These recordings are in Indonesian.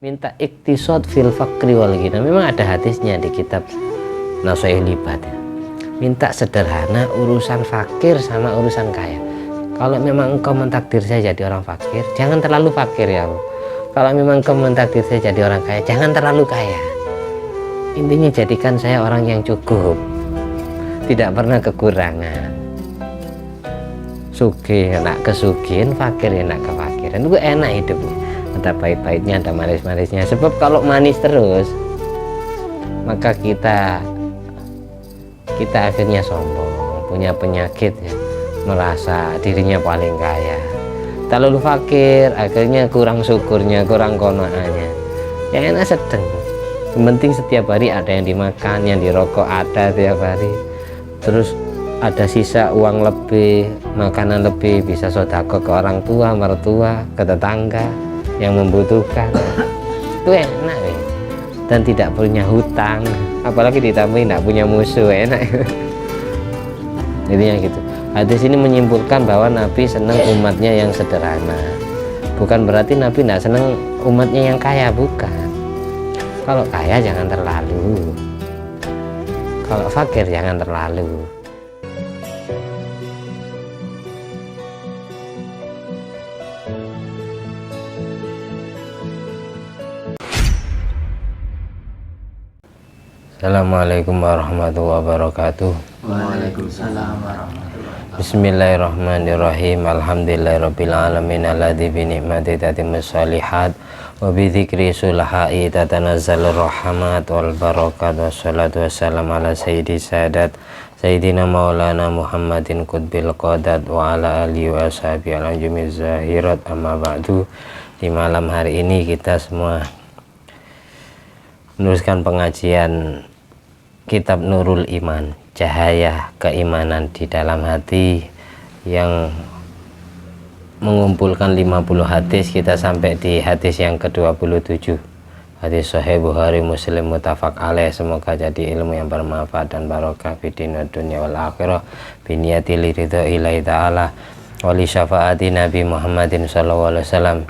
minta iktisad fil fakri wal ghina. Memang ada hadisnya di kitab Nashihul Ibad ya. Minta sederhana urusan fakir sama urusan kaya. Kalau memang engkau mentakdir saya jadi orang fakir, jangan terlalu fakir ya Allah. Kalau memang engkau mentakdir saya jadi orang kaya, jangan terlalu kaya. Intinya jadikan saya orang yang cukup, tidak pernah kekurangan. Sugih enak kesugihan, fakir enak kefakiran. Itu enak hidupnya. Ada pahit-pahitnya, ada manis-manisnya. Sebab kalau manis terus, maka kita akhirnya sombong, punya penyakit ya, merasa dirinya paling kaya. Terlalu fakir, akhirnya kurang syukurnya, kurang qanaahnya. Yang enak sedang. Yang penting setiap hari ada yang dimakan, yang dirokok ada tiap hari. Terus ada sisa uang lebih, makanan lebih, bisa sedekah ke orang tua, mertua, ke tetangga yang membutuhkan. Itu enak ya. Dan tidak punya hutang, apalagi ditambahin tidak punya musuh, enak. Intinya gitu. Hadis ini menyimpulkan bahwa Nabi senang umatnya yang sederhana. Bukan berarti Nabi tidak senang umatnya yang kaya, bukan. Kalau kaya jangan terlalu, kalau fakir jangan terlalu. Assalamualaikum warahmatullahi wabarakatuh. Waalaikumsalam warahmatullahi wabarakatuh. Bismillahirrahmanirrahim. Alhamdulillahirabbil alamin alladzi bi ni'mati tatimmus shalihat wa bi dzikri sulahai tatanazzalur rahmat wal barakat. Wassalatu wassalamu ala sayyidi sadat sayyidina maulana Muhammadin qutbil qadat wa ala alihi wa ashabihi al-ajmiz zahirat. Amma ba'du. Di malam hari ini kita semua meneruskan pengajian Kitab Nurul Iman, cahaya keimanan di dalam hati, yang mengumpulkan 50 hadis. Kita sampai di hadis yang ke-27, hadis Sahih Bukhari Muslim muttafaq alaih. Semoga jadi ilmu yang bermanfaat dan barokah fi dunya wal akhirah, bi niyati ridha ilahi ta'ala wa li syafaati Nabi Muhammadin sallallahu alaihi wasallam.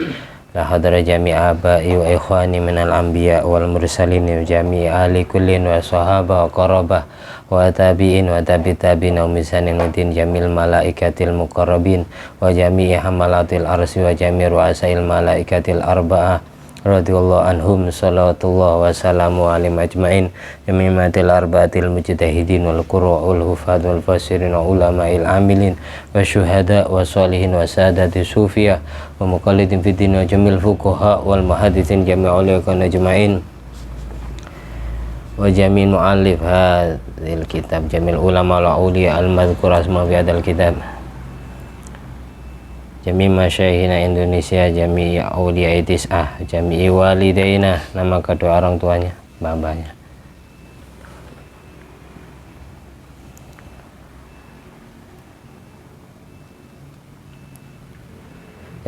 La hadra jami' abai wa ikhwani minal anbiya wal mursalin wa jami' ahli kullin wa sahaba wa qarabah wa tabi'in wa tabi'in wa misanin wa din jamil malaikatil muqarrabin wa jami' hamalatil arsi wa jami' ru'asail malaikatil arba'ah radhiyallahu anhum salawatullah wa salamu alaihim ajma'in jami'atil arba'atil mujtahidin wal qurra'ul hufad wal fasirin wa ulama'il amilin wa syuhada wa salihin wa sadati sufiyah wa muqallidin fiddin wa jamil fuqaha wal muhadithin jami'ul ajma'in wa jami'in mu'allif hadhil kitab jamil ulama wal awliya al-madhkur asma fi hadal kitab jami' masyaihina Indonesia, jami' awliya tis'ah, jami' walidaina, nama kedua orang tuanya, bapaknya.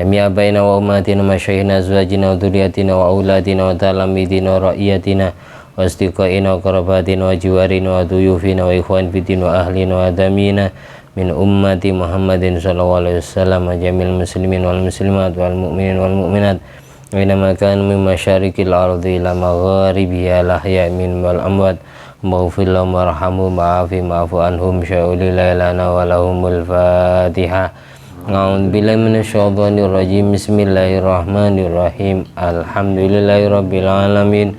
Jami' abaina wa ummatina masyaihina azwajina wa dhurriyyatina wa auladina wa talamidina wa ra'iyatina wa istiqaina wa qarabatina wa jiwarina wa duyufina wa ikhwan fiddin wa ahlina wa damina min ummati Muhammadin sallallahu alaihi wasallam jamil muslimin wal muslimat wal mu'minin wal mu'minat wa inna ma kanu min masyariqil ardi ila magharibiha lahya min wal amwat maghfir lahum warhamhum wa'afu anhum sya'uli lana wa lahumul fatihah. A'udzu billahi minasyaitonir rajim. Bismillahirrahmanirrahim. Alhamdulillahirabbil alamin.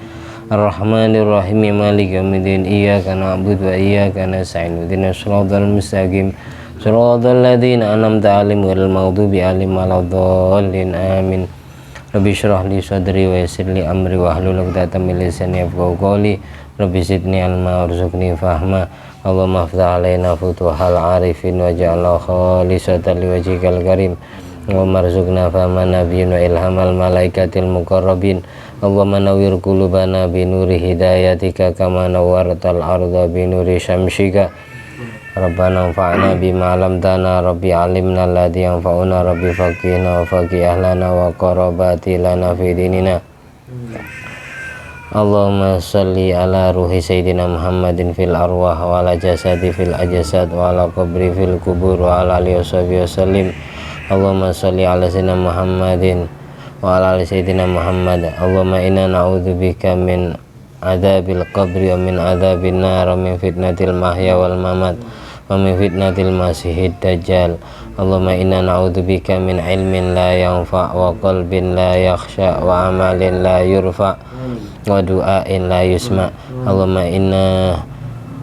Ar-Rahmanir-Rahim Maliki yaumiddin. Iyyaka na'budu wa iyyaka nasta'in. Ihdinas siratal mustaqim. Siratal ladzina an'amta 'alaihim ghairil maghdubi 'alaihim waladdallin. Amin. Rabbi shrah li sadri wa yassir li amri wa hlul 'uqdatam min lisani yafqahu qawli. Rabbi zidni ilma warzuqni fahma. Allahumma iftah 'alaina futuhal 'arifin waj'alna khalisatan liwajhikal karim. Allahumma rzuqna fahman nabiyyin wa ilhamal malaikatil muqarrabin. Allahumma nawwir qulubana bi nuri hidayatika kama nawwartal arda bi nuri syamsika. Rabbana anfa'na bima 'allamtana, rabbi 'allimna alladhi yanfa'una, rabbi faqihna wa faqih ahlana wa qarabati lana fi dinina. Allahumma salli ala ruhi sayyidina Muhammadin fil arwah wa ala jasadi fil ajsad wa ala qabri fil kubur wa ala alihi washabihi wasallim. Allahumma salli ala sayyidina Muhammadin wa ala ali sayyidina Muhammad. Allahumma inna na'udzubika min adzabil qabri wa min adzabin nar wa min fitnatil mahya wal mamat wa min fitnatil masihid dajjal. Allahumma inna na'udzubika min ilmin la yanfa' wa qalbin la yakhsha wa amalin la yurfa' wa du'ain la yusma'.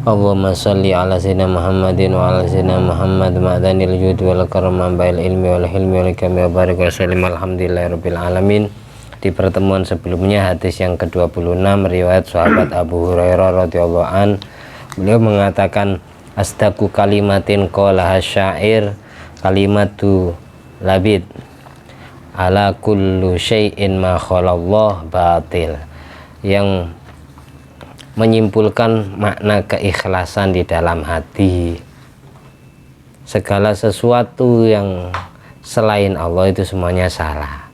Allahumma salli ala sayyidina Muhammadin wa ala sayyidina Muhammad ma'danil jud wal karam bail ilmi wal hilmi wal ikami wa barik wa sallim alhamdulillahirabbil alamin. Di pertemuan sebelumnya hadis yang ke-26 riwayat sahabat Abu Hurairah radhiyallahu an, beliau mengatakan asdaqu kalimatin qalaha syair kalimatu labid ala kullu syai'in ma khalallah batil, yang menyimpulkan makna keikhlasan di dalam hati. Segala sesuatu yang selain Allah itu semuanya salah.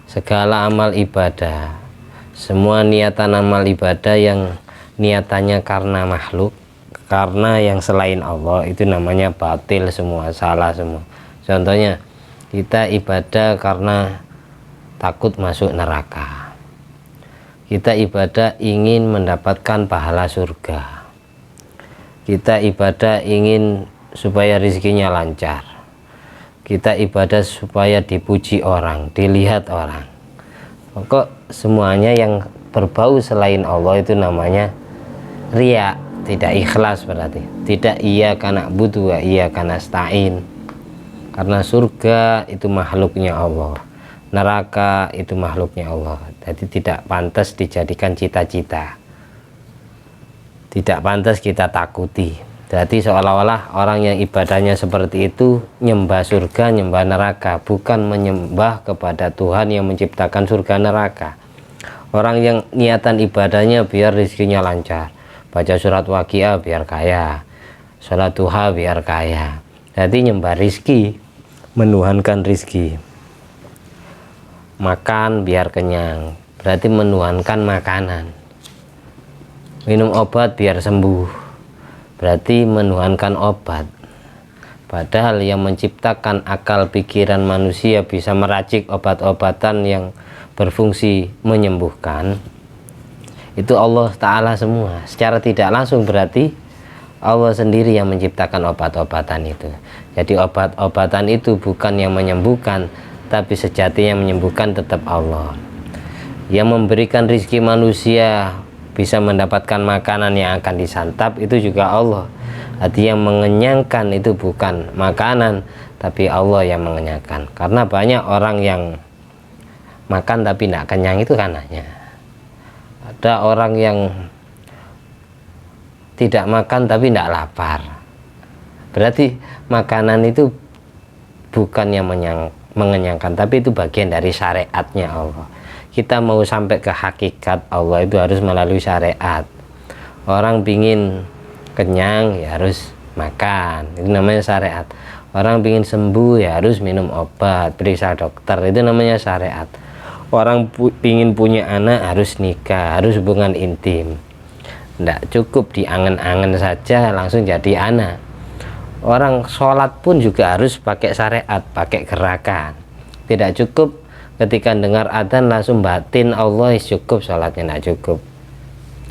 Segala amal ibadah, semua niatan amal ibadah yang niatannya karena makhluk, karena yang selain Allah, itu namanya batil semua, salah semua. Contohnya, kita ibadah karena takut masuk neraka. Kita ibadah ingin mendapatkan pahala surga. Kita ibadah ingin supaya rezekinya lancar. Kita ibadah supaya dipuji orang, dilihat orang. Pokok semuanya yang berbau selain Allah itu namanya riya, tidak ikhlas berarti. Tidak iyyaka na'budu wa iyyaka nasta'in. Karena surga itu makhluknya Allah, neraka itu makhluknya Allah. Jadi tidak pantas dijadikan cita-cita, tidak pantas kita takuti. Jadi seolah-olah orang yang ibadahnya seperti itu nyembah surga, nyembah neraka, bukan menyembah kepada Tuhan yang menciptakan surga neraka. Orang yang niatan ibadahnya biar rezekinya lancar, baca surat Waqiah biar kaya, sholat duha biar kaya. Jadi nyembah rizki, menuhankan rizki. Makan biar kenyang, berarti menuhankan makanan. Minum obat biar sembuh, berarti menuhankan obat. Padahal yang menciptakan akal pikiran manusia bisa meracik obat-obatan yang berfungsi menyembuhkan, itu Allah Ta'ala semua. Secara tidak langsung berarti Allah sendiri yang menciptakan obat-obatan itu. Jadi obat-obatan itu bukan yang menyembuhkan, tapi sejatinya menyembuhkan tetap Allah. Yang memberikan rizki manusia bisa mendapatkan makanan yang akan disantap itu juga Allah. Artinya yang mengenyangkan itu bukan makanan, tapi Allah yang mengenyangkan. Karena banyak orang yang makan tapi tidak kenyang, itu karenanya. Ada orang yang tidak makan tapi tidak lapar, berarti makanan itu bukan yang mengenyangkan, tapi itu bagian dari syariatnya Allah. Kita mau sampai ke hakikat Allah itu harus melalui syariat. Orang pingin kenyang ya harus makan, itu namanya syariat. Orang pingin sembuh ya harus minum obat, periksa dokter, itu namanya syariat. Orang pingin punya anak harus nikah, harus hubungan intim. Tidak cukup diangen-angen saja langsung jadi anak. Orang sholat pun juga harus pakai syariat, pakai gerakan. Tidak cukup ketika dengar adzan langsung batin Allah cukup, sholatnya tidak cukup,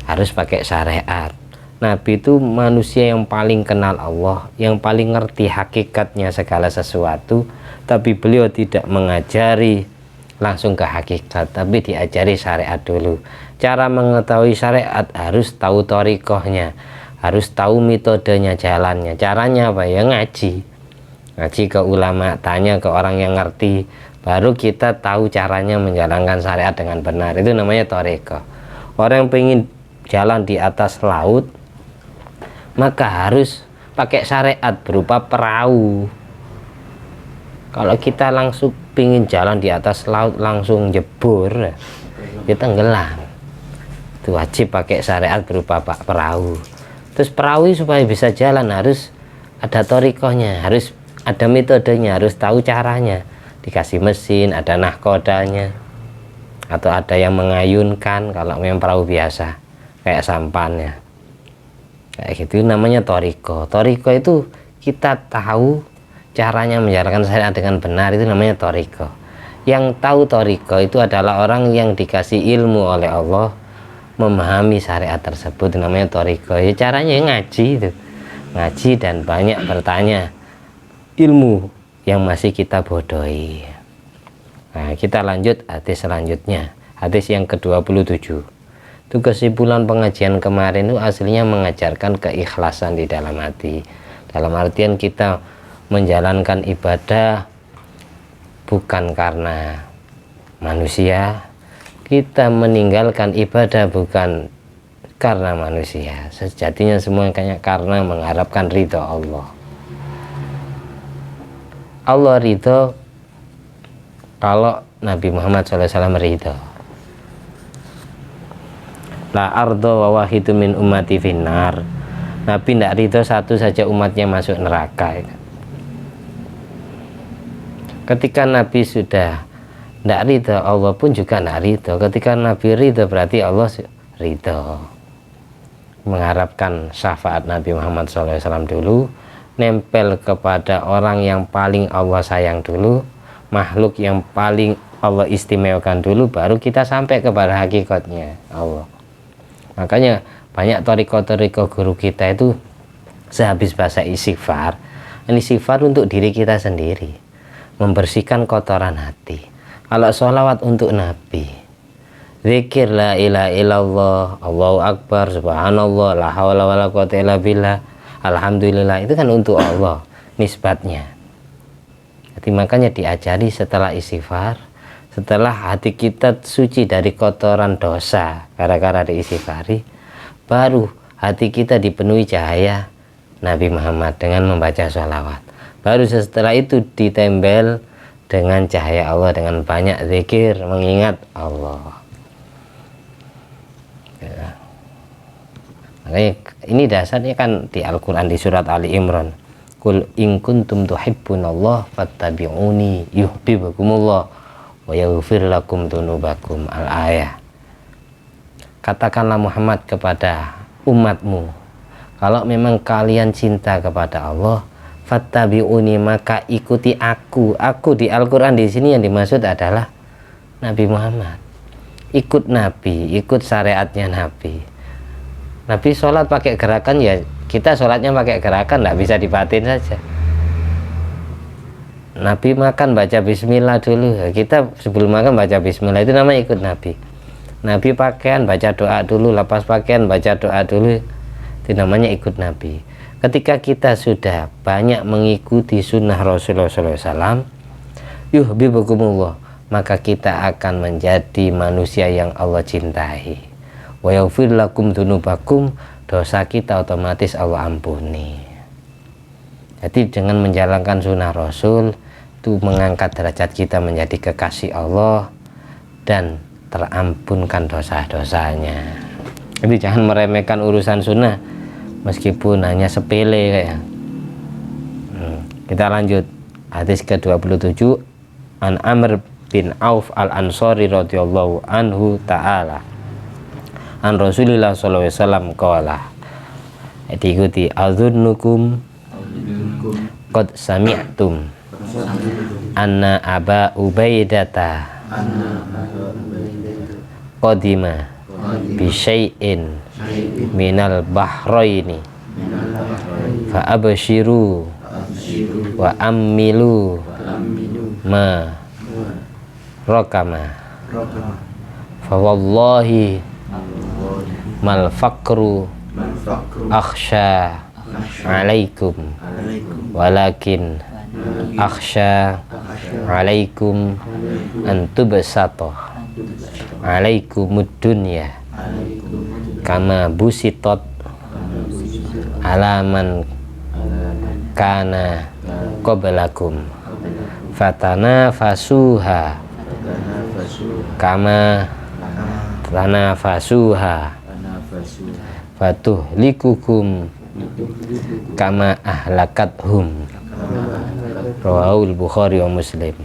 harus pakai syariat. Nabi itu manusia yang paling kenal Allah, yang paling ngerti hakikatnya segala sesuatu, tapi beliau tidak mengajari langsung ke hakikat, tapi diajari syariat dulu. Cara mengetahui syariat harus tahu thariqahnya, harus tahu metodenya, jalannya. Caranya apa ya? Ngaji ke ulama, tanya ke orang yang ngerti, baru kita tahu caranya menjalankan syariat dengan benar. Itu namanya thariqah. Orang yang pengen jalan di atas laut, maka harus pakai syariat berupa perahu. Kalau kita langsung pingin jalan di atas laut langsung jebur, kita tenggelam. Itu wajib pakai syariat berupa perahu. Terus perahu supaya bisa jalan harus ada thariqahnya, harus ada metodenya, harus tahu caranya. Dikasih mesin, ada nahkodanya, atau ada yang mengayunkan kalau memang perahu biasa kayak sampannya. Kayak gitu namanya thariqah. Thariqah itu kita tahu caranya menjalankan syariat dengan benar, itu namanya thariqah. Yang tahu thariqah itu adalah orang yang dikasih ilmu oleh Allah, memahami syariat tersebut, namanya thariqah. Ya caranya ngaji itu, ngaji dan banyak bertanya ilmu yang masih kita bodohi. Nah, kita lanjut hadis selanjutnya, hadis yang ke-27. Itu kesimpulan pengajian kemarin itu aslinya mengajarkan keikhlasan di dalam hati, dalam artian kita menjalankan ibadah bukan karena manusia, kita meninggalkan ibadah bukan karena manusia, sejatinya semua karena mengharapkan ridho Allah. Allah ridho kalau Nabi Muhammad SAW ridho. La ardo wa wahidu min ummati finnar. Nabi tidak ridho satu saja umatnya masuk neraka. Ketika Nabi sudah tidak ridho, Allah pun juga tidak ridho. Ketika Nabi ridho berarti Allah ridho. Mengharapkan syafaat Nabi Muhammad SAW dulu, nempel kepada orang yang paling Allah sayang dulu, makhluk yang paling Allah istimewakan dulu, baru kita sampai kepada hakikatnya Allah. Makanya banyak thariqah-thariqah guru kita itu sehabis bahasa istighfar, ini istighfar untuk diri kita sendiri, membersihkan kotoran hati. Kalau sholawat untuk Nabi, zikir la ilaha illallah, Allahu akbar, subhanallah, la haula wala quwwata illa billah, alhamdulillah, itu kan untuk Allah nisbatnya. Jadi makanya diajari setelah istighfar, setelah hati kita suci dari kotoran dosa gara-gara diistighfari, baru hati kita dipenuhi cahaya Nabi Muhammad dengan membaca sholawat. Baru setelah itu ditempel dengan cahaya Allah, dengan banyak zikir mengingat Allah. Ya. Makanya ini dasarnya kan di Al-Quran, di surat Ali Imran, Qul in kuntum tuhibbunallah fattabi'uni yuhibbukumullah wa yaghfir lakum dzunubakum, al-ayah. Katakanlah Muhammad kepada umatmu, kalau memang kalian cinta kepada Allah, fattabi'uni, maka ikuti aku. Aku di Al-Quran di sini yang dimaksud adalah Nabi Muhammad. Ikut Nabi, ikut syariatnya Nabi. Nabi sholat pakai gerakan, ya kita sholatnya pakai gerakan, tidak bisa dibatin saja. Nabi makan baca bismillah dulu, kita sebelum makan baca bismillah, itu namanya ikut Nabi. Nabi pakaian baca doa dulu, lepas pakaian baca doa dulu, itu namanya ikut Nabi. Ketika kita sudah banyak mengikuti sunnah Rasulullah SAW, yuhibbukumullah, maka kita akan menjadi manusia yang Allah cintai. Wa yaghfir lakum dzunubakum, dosa kita otomatis Allah ampuni. Jadi dengan menjalankan sunnah Rasul itu mengangkat derajat kita menjadi kekasih Allah dan terampunkan dosa-dosanya. Jadi jangan meremehkan urusan sunnah meskipun hanya sepele kayak. Kita lanjut hadis ke-27, an Amr bin Auf al-Ansari radhiyallahu anhu ta'ala, an Rasulillah sallallahu alaihi wasallam qala, diikuti adzunnukum qad sami'tum anna Aba Ubaidata qadima bi syai'in minal bahraini fa abshiru wa ammilu ma rakama fa wallahi mal faqru akhsha alaikum walakin akhsha alaikum antubasata alaikumud dunya kama busitot alaman kana qablakum fatanafasuha kama tanafasuha fatuhlikukum kama ahlakathum. Rawahul Bukhari wa Muslim.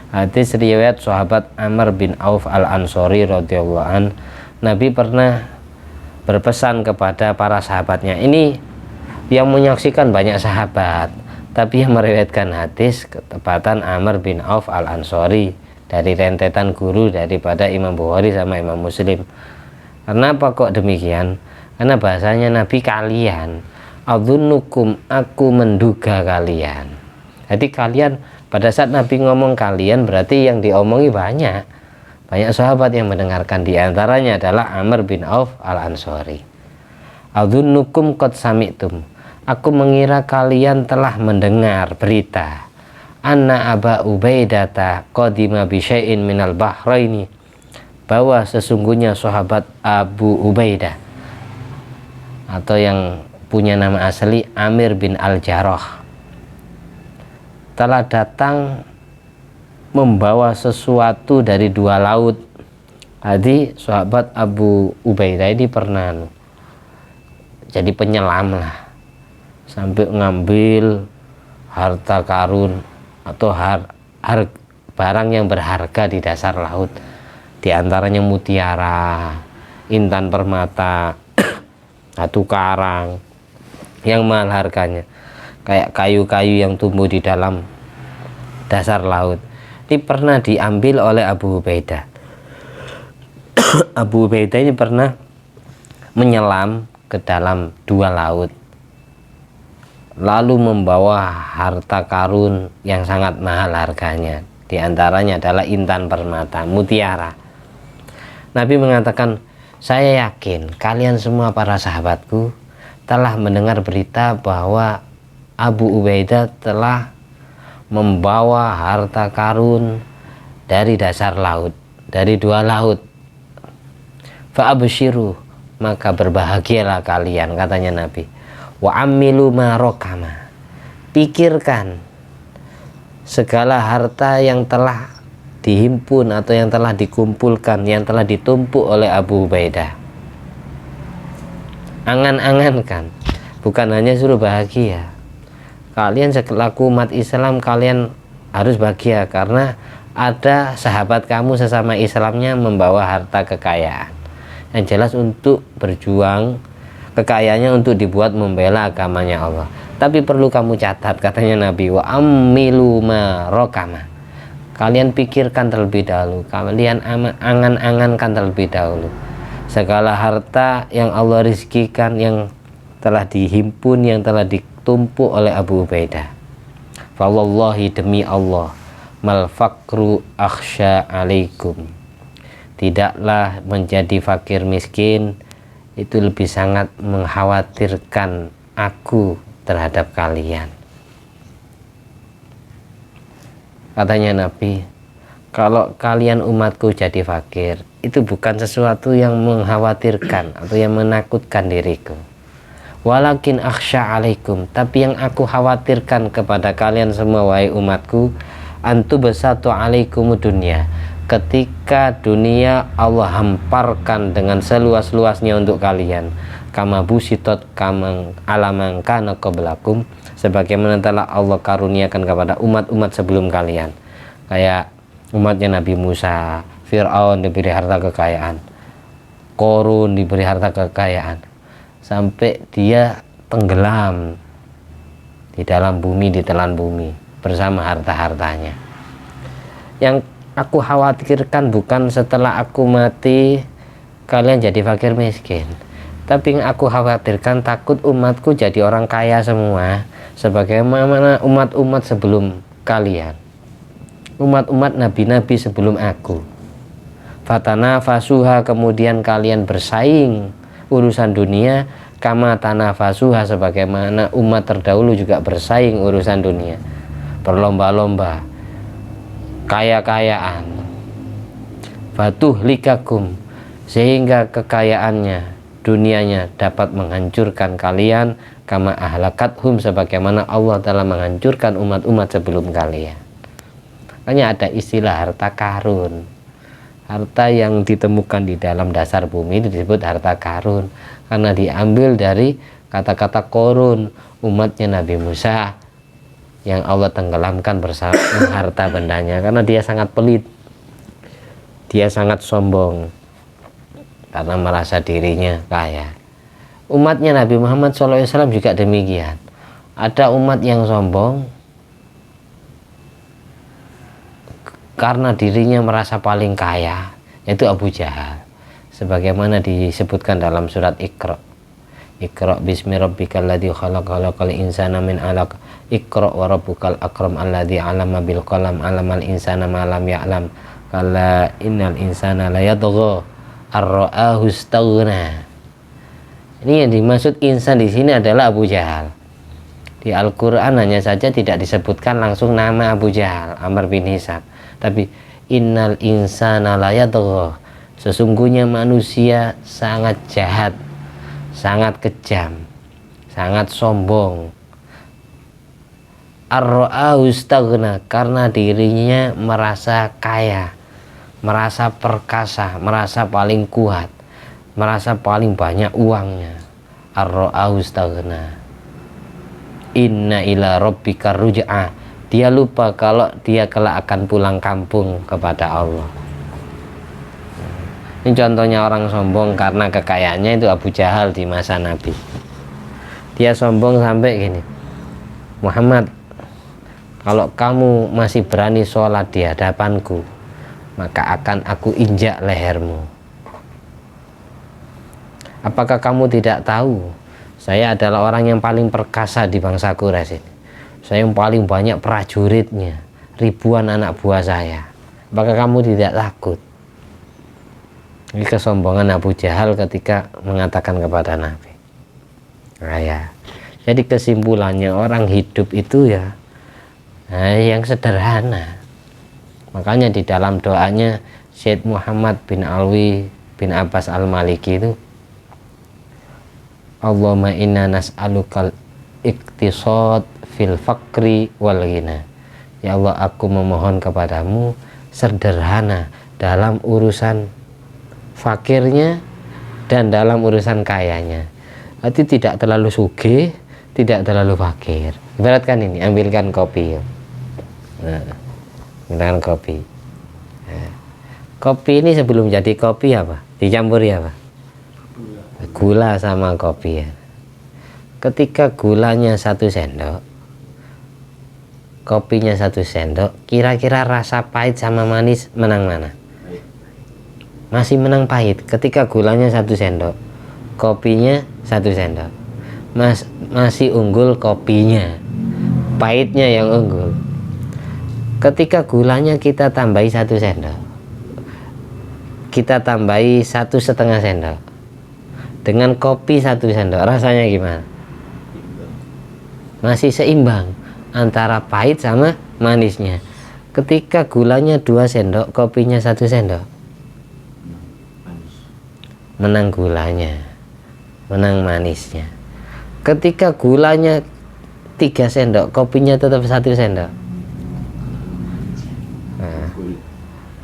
Hadis riwayat sahabat Amr bin Auf al-Ansari radhiyallahu an, Nabi pernah berpesan kepada para sahabatnya. Ini yang menyaksikan banyak sahabat, tapi yang meriwayatkan hadis ketepatan Amr bin Auf al-Ansari dari rentetan guru daripada Imam Bukhari sama Imam Muslim. Kenapa kok demikian? Karena bahasanya Nabi kalian, adzunnukum, aku menduga kalian. Jadi kalian, pada saat Nabi ngomong kalian berarti yang diomongi banyak sahabat yang mendengarkan, diantaranya adalah Amr bin Auf al-Ansori. Adzunnukum qad sami'tum, aku mengira kalian telah mendengar berita anna Aba Ubaidata qadima bi syai'in minal bahraini, bahwa sesungguhnya sahabat Abu Ubaidah atau yang punya nama asli Amir bin Al-Jarrah telah datang membawa sesuatu dari dua laut. Jadi sahabat Abu Ubaidah ini pernah jadi penyelam lah, sampai ngambil harta karun atau barang yang berharga di dasar laut, diantaranya mutiara, intan permata, batu karang yang mahal harganya, kayak kayu-kayu yang tumbuh di dalam dasar laut. Ini pernah diambil oleh Abu Ubaidah. Abu Ubaidah ini pernah menyelam ke dalam dua laut, lalu membawa harta karun yang sangat mahal harganya, diantaranya adalah intan permata, mutiara. Nabi mengatakan, saya yakin kalian semua para sahabatku telah mendengar berita bahwa Abu Ubaidah telah membawa harta karun dari dasar laut, dari dua laut. Fa'abshiru, maka berbahagialah kalian, katanya Nabi. Wa amilu ma rokama, pikirkan segala harta yang telah dihimpun atau yang telah dikumpulkan, yang telah ditumpuk oleh Abu Ubaidah. Angan-angankan, bukan hanya suruh bahagia. Kalian selaku umat Islam, kalian harus bahagia karena ada sahabat kamu sesama Islamnya membawa harta kekayaan. Yang jelas untuk berjuang, kekayaannya untuk dibuat membela agamanya Allah. Tapi perlu kamu catat, katanya Nabi, wa amilu ma rokama, kalian pikirkan terlebih dahulu, kalian angan-angankan terlebih dahulu segala harta yang Allah rizkikan, yang telah dihimpun, yang telah ditumpuk oleh Abu Ubaidah. Fa wallahi, demi Allah, mal fakru akhsha alaikum, tidaklah menjadi fakir miskin itu lebih sangat mengkhawatirkan aku terhadap kalian. Katanya Nabi, kalau kalian umatku jadi fakir, itu bukan sesuatu yang mengkhawatirkan atau yang menakutkan diriku. Walakin akhsha alaikum, tapi yang aku khawatirkan kepada kalian semua wahai umatku, antu besatu alaikum dunia, ketika dunia Allah hamparkan dengan seluas-luasnya untuk kalian, kama busitot kamang alamang kana qablakum, sebagaimana telah Allah karuniakan kepada umat-umat sebelum kalian. Kayak umatnya Nabi Musa, Fir'aun diberi harta kekayaan, Korun diberi harta kekayaan, sampai dia tenggelam di dalam bumi, ditelan bumi bersama harta-hartanya. Yang aku khawatirkan bukan setelah aku mati kalian jadi fakir miskin, tapi yang aku khawatirkan takut umatku jadi orang kaya semua sebagaimana umat-umat sebelum kalian, umat-umat nabi-nabi sebelum aku. Fatana fasuha, kemudian kalian bersaing urusan dunia, kama tanafasuha, sebagaimana umat terdahulu juga bersaing urusan dunia, berlomba-lomba kaya-kayaan. Fatuh likakum, sehingga kekayaannya, dunianya dapat menghancurkan kalian, kama ahlakathum, sebagaimana Allah telah menghancurkan umat-umat sebelum kalian. Makanya ada istilah harta karun, harta yang ditemukan di dalam dasar bumi itu disebut harta karun, karena diambil dari kata-kata korun, umatnya Nabi Musa yang Allah tenggelamkan bersama harta bendanya, karena dia sangat pelit, dia sangat sombong karena merasa dirinya kaya. Umatnya Nabi Muhammad SAW juga demikian. Ada umat yang sombong karena dirinya merasa paling kaya, yaitu Abu Jahal. Sebagaimana disebutkan dalam surat Iqra. Iqra bismi rabbikal ladzi khalaq, khalaqal insana min 'alaq. Iqra wa rabbukal akram alladzi 'allama bil qalam, 'allamal insana ma lam ya'lam. Kalla innal insana la yatgha ar-ra'ahu istaghna. Ini yang dimaksud insan di sini adalah Abu Jahal. Di Al-Qur'an hanya saja tidak disebutkan langsung nama Abu Jahal, Amr bin Hisam, tapi innal insana la yatgha. Sesungguhnya manusia sangat jahat, sangat kejam, sangat sombong. Ar-ra'ahu istaghna, karena dirinya merasa kaya, merasa perkasa, merasa paling kuat, merasa paling banyak uangnya. Ar-ra'ahu istaghna. Inna ila rabbika ruj'a. Dia lupa kalau dia kelak akan pulang kampung kepada Allah. Ini contohnya orang sombong karena kekayaannya, itu Abu Jahal di masa Nabi. Dia sombong sampai gini, Muhammad, kalau kamu masih berani sholat di hadapanku, maka akan aku injak lehermu. Apakah kamu tidak tahu, saya adalah orang yang paling perkasa di bangsa Quraisy ini. Saya yang paling banyak prajuritnya, ribuan anak buah saya. Apakah kamu tidak takut? Ini kesombongan Abu Jahal ketika mengatakan kepada Nabi. Nah, ya. Jadi kesimpulannya, orang hidup itu ya yang sederhana. Makanya di dalam doanya Syed Muhammad bin Alwi bin Abbas al-Maliki itu, Allahumma inna nas'alukal iktisad fil fakri wal ghina. Ya Allah, aku memohon kepadamu sederhana dalam urusan fakirnya dan dalam urusan kayanya. Arti tidak terlalu sugih, tidak terlalu fakir. Ibaratkan ini, ambilkan kopi. Nah, ambilkan kopi. Nah, kopi ini sebelum jadi kopi apa? Dicampuri apa? Gula sama kopi ya. Ketika gulanya 1 sendok, kopinya 1 sendok, kira-kira rasa pahit sama manis menang mana? Masih menang pahit. Ketika gulanya 1 sendok, kopinya 1 sendok, masih unggul kopinya, pahitnya yang unggul. Ketika gulanya kita tambahi 1 sendok, kita tambahi 1,5 sendok, dengan kopi 1 sendok, rasanya gimana? Masih seimbang antara pahit sama manisnya. Ketika gulanya 2 sendok, kopinya 1 sendok, menang gulanya, menang manisnya. Ketika gulanya 3 sendok, kopinya tetap 1 sendok, nah,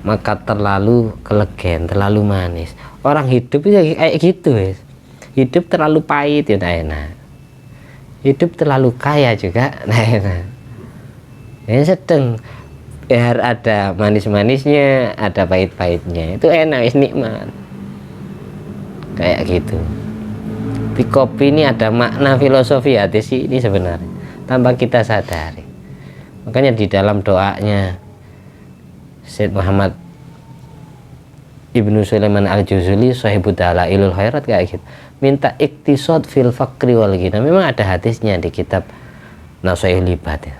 maka terlalu kelegen, terlalu manis. Orang hidup itu kayak gitu ya. Hidup terlalu pahit ya tidak enak, hidup terlalu kaya juga tidak enak. Yang sedang biar ada manis-manisnya, ada pahit-pahitnya, itu enak, nikmat. Kayak gitu. Di kopi ini ada makna filosofi hati sih ini sebenarnya, tanpa kita sadari. Makanya di dalam doanya Syed Muhammad Ibnu Sulaiman al-Juzuli Sahibud Dalailul Khairat kayak gitu, minta iktisad fil fakri wal ghina. Memang ada hadisnya di kitab Nasaihul Ibad ya.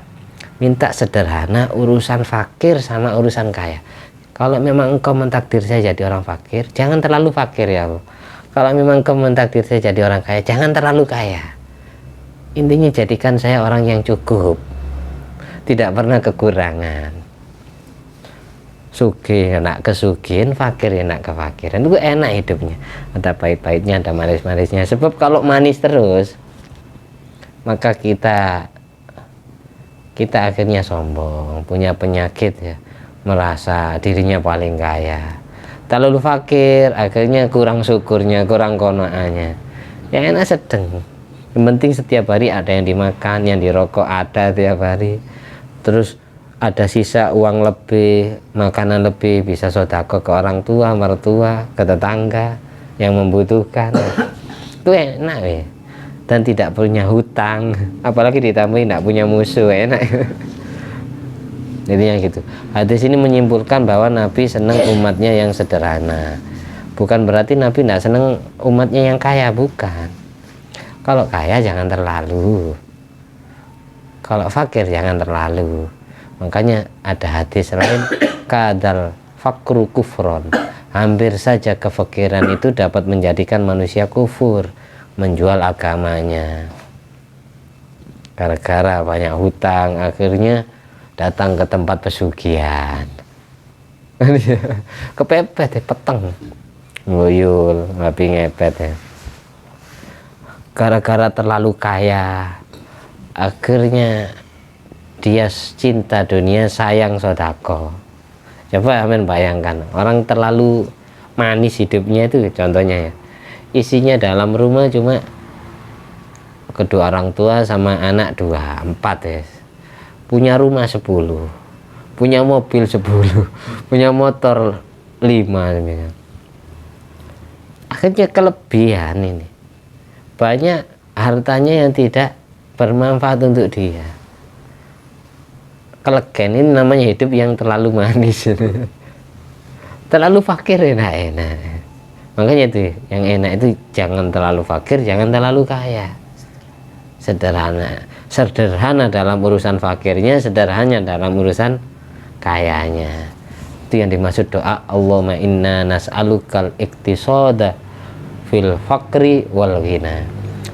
Minta sederhana urusan fakir sama urusan kaya. Kalau memang engkau mentakdir saya jadi orang fakir, jangan terlalu fakir ya Allah. Kalau memang engkau mentakdir saya jadi orang kaya, jangan terlalu kaya. Intinya jadikan saya orang yang cukup, tidak pernah kekurangan. Sugih enak kesugihan, fakir enak kefakiran. Itu enak hidupnya. Ada pahit-pahitnya, ada manis-manisnya. Sebab kalau manis terus, maka kita akhirnya sombong, punya penyakit ya, merasa dirinya paling kaya. Terlalu fakir, akhirnya kurang syukurnya, kurang qanaahnya. Ya enak sedang. Yang penting setiap hari ada yang dimakan, yang dirokok ada tiap hari. Terus ada sisa uang lebih, makanan lebih, bisa sedekah ke orang tua, mertua, ke tetangga yang membutuhkan. Itu enak ya. Dan tidak punya hutang, apalagi ditambahin tidak punya musuh, enak. Intinya gitu. Hadis ini menyimpulkan bahwa Nabi senang umatnya yang sederhana. Bukan berarti Nabi tidak senang umatnya yang kaya, bukan. Kalau kaya jangan terlalu, kalau fakir jangan terlalu. Makanya ada hadis lain, kadal fakru kufron, hampir saja kefakiran itu dapat menjadikan manusia kufur, menjual agamanya. Gara-gara banyak hutang, akhirnya datang ke tempat pesugihan. Kepepet ya, peteng nguyul, ngapi ngepet ya. Gara-gara terlalu kaya, akhirnya dia cinta dunia, sayang sodako. Coba amin bayangkan, orang terlalu manis hidupnya itu contohnya ya, isinya dalam rumah cuma kedua orang tua sama anak 2, 4 ya. Punya rumah 10, punya mobil 10, punya motor 5 misalnya. Akhirnya kelebihan ini, banyak hartanya yang tidak bermanfaat untuk dia. Kelegen ini namanya hidup yang terlalu manis. Terlalu fakir enak-enak. Makanya itu yang enak itu jangan terlalu fakir, jangan terlalu kaya. Sederhana dalam urusan fakirnya, sederhana dalam urusan kayanya. Itu yang dimaksud doa Allahumma inna nas'alukal iktisada fil fakri wal ghina.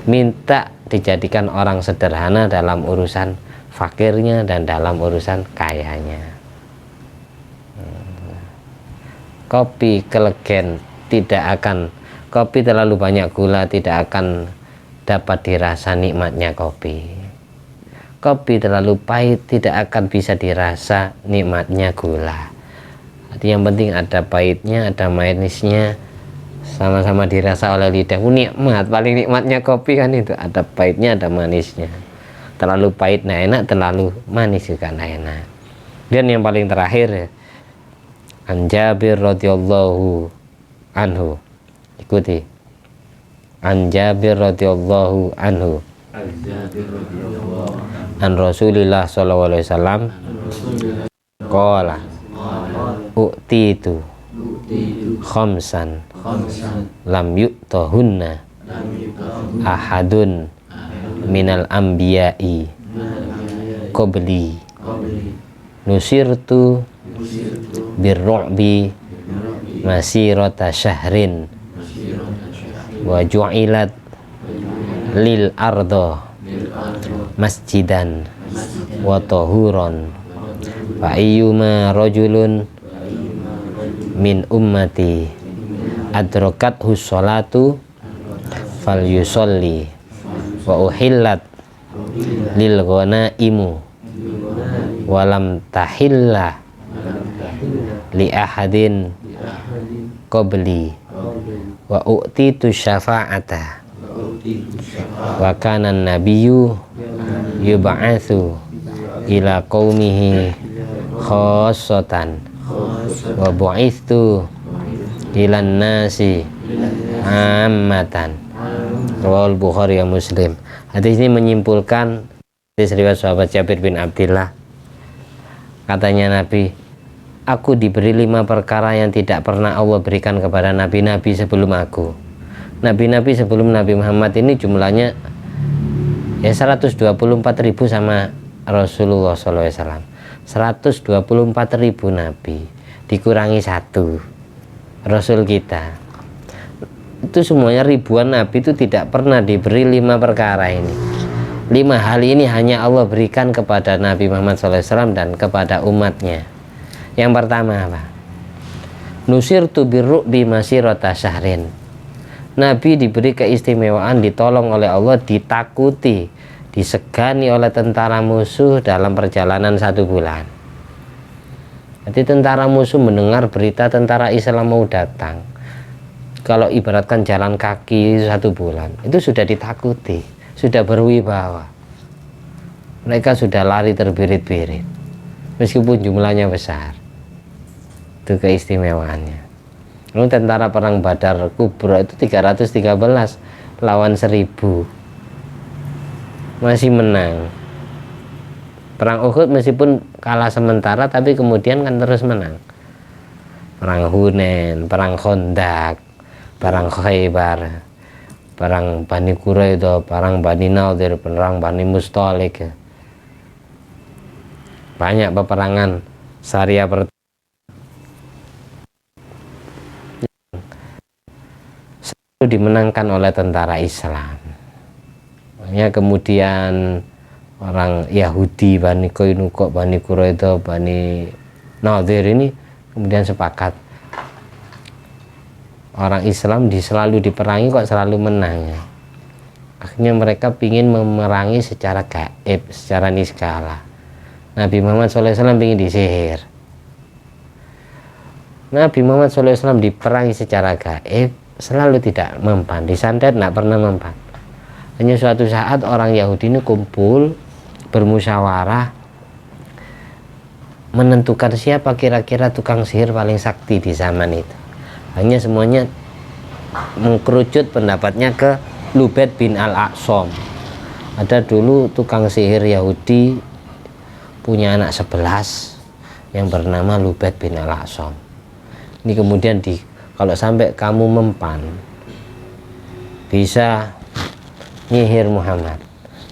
Minta dijadikan orang sederhana dalam urusan fakirnya dan dalam urusan kayanya. Kopi kelegen tidak akan, kopi terlalu banyak gula tidak akan dapat dirasa nikmatnya kopi. Kopi terlalu pahit tidak akan bisa dirasa nikmatnya gula. Jadi yang penting ada pahitnya, ada manisnya, sama-sama dirasa oleh lidah. Nikmat, paling nikmatnya kopi kan itu, ada pahitnya, ada manisnya. Terlalu pahit nah enak, terlalu manis juga nah enak. Dan yang paling terakhir, An Jabir radhiyallahu anhu, ikuti. An Jabir radhiyallahu anhu, an Rasulillah sallallahu alaihi wasallam qala u'titu khamsan lam yu'tahunna ahadun minal anbiya'i qabli nusirtu birru'bi masirata syahrin wa ju'ilat lil ardo masjidan wa tahuron fa ayyuma rajulun min ummati adrakat hussolatu fal yusolli wa uhillat lil ghanaimu walam tahilla li ahadin qabli wa u'titu syafa'ata wa kana nabiyyu yub'atsu ila qaumihi khassatan wa bu'itsu ilan nasi ammatan. Rawal Bukhari ya Muslim. Hadis ini menyimpulkan hadis riwayat sahabat Jabir bin Abdillah. Katanya Nabi, aku diberi 5 perkara yang tidak pernah Allah berikan kepada nabi-nabi sebelum aku. Nabi-nabi sebelum Nabi Muhammad ini jumlahnya ya 124.000 sama Rasulullah SAW. 124.000 nabi dikurangi 1 Rasul kita. Itu semuanya ribuan nabi itu tidak pernah diberi 5 perkara ini. 5 hal ini hanya Allah berikan kepada Nabi Muhammad SAW dan kepada umatnya. Yang pertama apa? Nusirtu birru'bi masirata syahrin. Nabi diberi keistimewaan, ditolong oleh Allah, ditakuti, disegani oleh tentara musuh dalam perjalanan 1 bulan. Jadi tentara musuh mendengar berita tentara Islam mau datang, kalau ibaratkan jalan kaki 1 bulan, itu sudah ditakuti, sudah berwibawa. Mereka sudah lari terbirit-birit, meskipun jumlahnya besar. Itu keistimewaannya. Lalu tentara perang Badar Kubra itu 313 lawan 1000, masih menang. Perang Uhud meskipun kalah sementara tapi kemudian kan terus menang. Perang Hunain, perang Khandaq, perang Khaybar, perang Bani Quraidah, perang Bani Nadir, perang Bani Mustalik. Banyak peperangan syariah selalu dimenangkan oleh tentara Islam. Makanya kemudian orang Yahudi, Bani Qainuqa, Bani Quraidah, Bani Nadir ini kemudian sepakat orang Islam selalu diperangi kok selalu menang ya. Akhirnya mereka ingin memerangi secara gaib, secara niskala. Nabi Muhammad SAW ingin disihir. Nabi Muhammad SAW diperangi secara gaib, selalu tidak mempan, disantet tidak pernah mempan. Hanya suatu saat orang Yahudi ini kumpul bermusyawarah menentukan siapa kira-kira tukang sihir paling sakti di zaman itu. Hanya semuanya mengkerucut pendapatnya ke Lubaid bin Al-Aqsam. Ada dulu tukang sihir Yahudi punya anak 11 yang bernama Lubaid bin Al-Aqsam. Ini kemudian kalau sampai kamu mempan bisa nyihir Muhammad,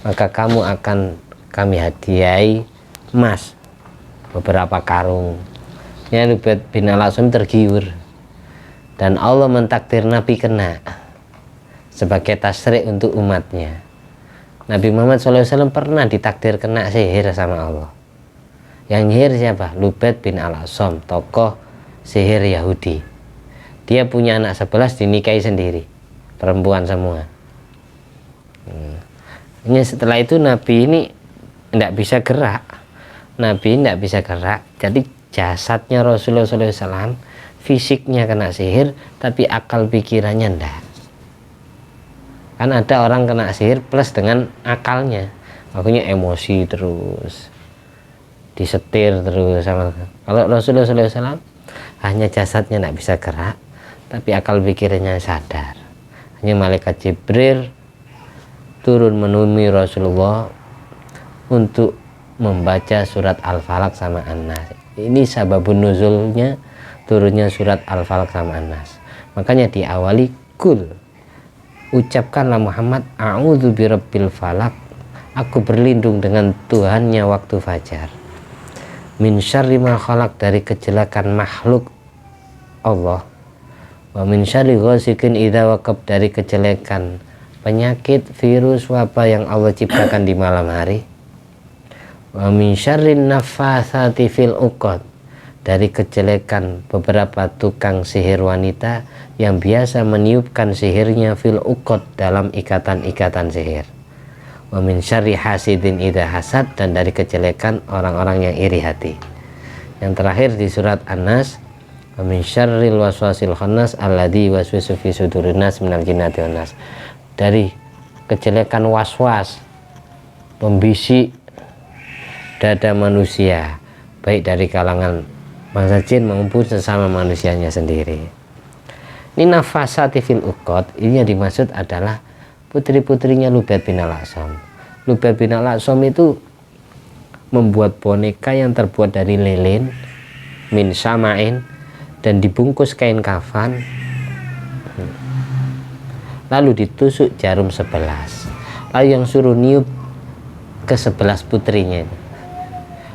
maka kamu akan kami hadiahi emas beberapa karung. Ya, Lubaid bin Al-Aqsam tergiur dan Allah mentakdir Nabi kena sebagai tasrik untuk umatnya. Nabi Muhammad SAW pernah ditakdir kena sihir sama Allah. Yang nyihir siapa? Lubaid bin Al-Aqsam, tokoh sihir Yahudi. Dia punya anak 11 dinikahi sendiri, perempuan semua. Setelah itu Nabi ini tidak bisa gerak. Nabi tidak bisa gerak. Jadi jasadnya Rasulullah SAW, fisiknya kena sihir, tapi akal pikirannya tidak. Kan ada orang kena sihir plus dengan akalnya, makanya emosi terus, disetir terus sama. Kalau Rasulullah SAW hanya jasadnya tidak bisa gerak, tapi akal pikirannya sadar. Hanya malaikat Jibril turun menemui Rasulullah untuk membaca surat Al-Falaq sama An-Nas. Ini sababun nuzulnya turunnya surat Al-Falaq sama An-Nas. Makanya diawali kul, ucapkanlah Muhammad, a'udzu birabbil falaq, aku berlindung dengan Tuhannya waktu fajar, min syarri ma khalaq, dari kejelekan makhluk Allah, wa min syarri ghasikin idza waqab, dari kejelekan penyakit, virus, wabah yang Allah ciptakan di malam hari, wa min syarrin naffatsati fil uqad, dari kejelekan beberapa tukang sihir wanita yang biasa meniupkan sihirnya fil uqad, dalam ikatan-ikatan sihir, wa min syarri hasidin idza hasad, dan dari kejelekan orang-orang yang iri hati. Yang terakhir di surat An-Nas, wa min syarril waswasil khannas alladzi waswisu fi sudurin nas minal jinnati wan nas, dari kejelekan waswas pembisik dada manusia, baik dari kalangan bangsa jin maupun sesama manusianya sendiri. Ini nafasati fil uqad, ini yang dimaksud adalah putri-putrinya Lubaid bin Al-Aqsam. Lubaid bin Al-Aqsam itu membuat boneka yang terbuat dari lilin min syama'in dan dibungkus kain kafan, lalu ditusuk jarum 11, lalu yang suruh niup ke 11 putrinya.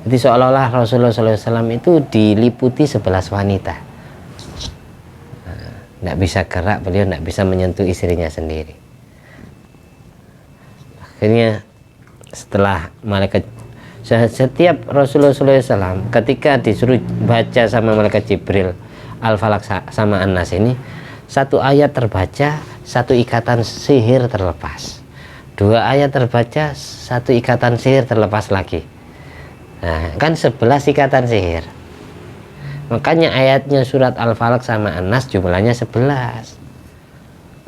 Jadi seolah-olah Rasulullah SAW itu diliputi 11 wanita. Tidak bisa gerak, beliau tidak bisa menyentuh istrinya sendiri. Akhirnya setelah malaikat, setiap Rasulullah SAW ketika disuruh baca sama malaikat Jibril Al-Falaq sama An-Nas ini, satu ayat terbaca, satu ikatan sihir terlepas. Dua ayat terbaca, satu ikatan sihir terlepas lagi. Nah, kan 11 ikatan sihir. Makanya ayatnya surat Al-Falaq sama An-Nas jumlahnya 11.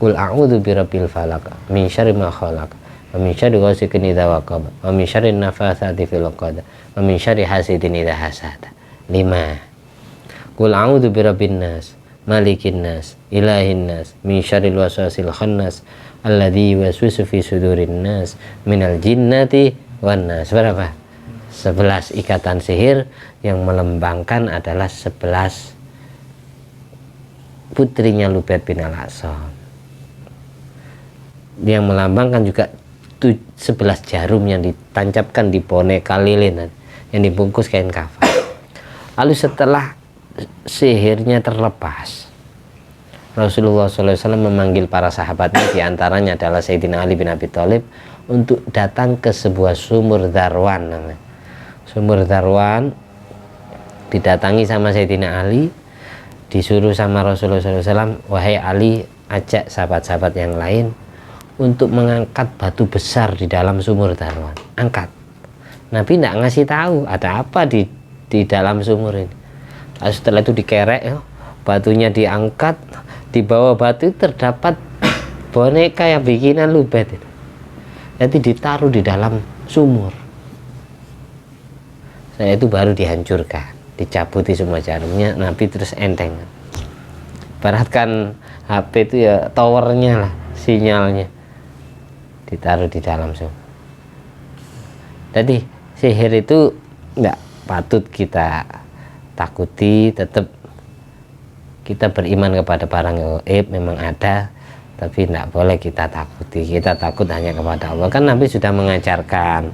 Qul a'udzu birabbil falaq min syarri ma khalaq wa min syarri ghasikin idza waqab wa min syarri nafatsati fil 'uqad wa min syarri hasidin idza hasad. 5. Qul a'udzu birabbin nas malikin nas ilahin nas min syarril waswasil khannas alladzi yuwaswisu fi sudurin nas minal jinnati wan nas. Berapa? 11 ikatan sihir yang melembangkan adalah 11 putrinya Lubait bin Al-A'sam, yang melambangkan juga 11 jarum yang ditancapkan di boneka lilin yang dibungkus kain kafan. Lalu setelah sihirnya terlepas, Rasulullah SAW memanggil para sahabatnya, diantaranya adalah Sayyidina Ali bin Abi Thalib, untuk datang ke sebuah sumur Dharwan namanya. Sumur Dharwan didatangi sama Sayyidina Ali, disuruh sama Rasulullah SAW, wahai Ali, ajak sahabat-sahabat yang lain untuk mengangkat batu besar di dalam sumur Dharwan. Angkat. Nabi tidak ngasih tahu ada apa di dalam sumur ini. Lalu setelah itu dikerek, batunya diangkat, di bawah batu terdapat boneka yang bikinan Lubait itu. Jadi ditaruh di dalam sumur. Saya itu baru dihancurkan, dicabuti semua jarumnya, Nabi terus enteng. Ibaratkan HP itu ya towernya lah, sinyalnya ditaruh di dalam sumur. Jadi sihir itu enggak patut kita takuti, tetap kita beriman kepada barang gaib, memang ada, tapi tidak boleh kita takuti. Kita takut hanya kepada Allah. Kan Nabi sudah mengajarkan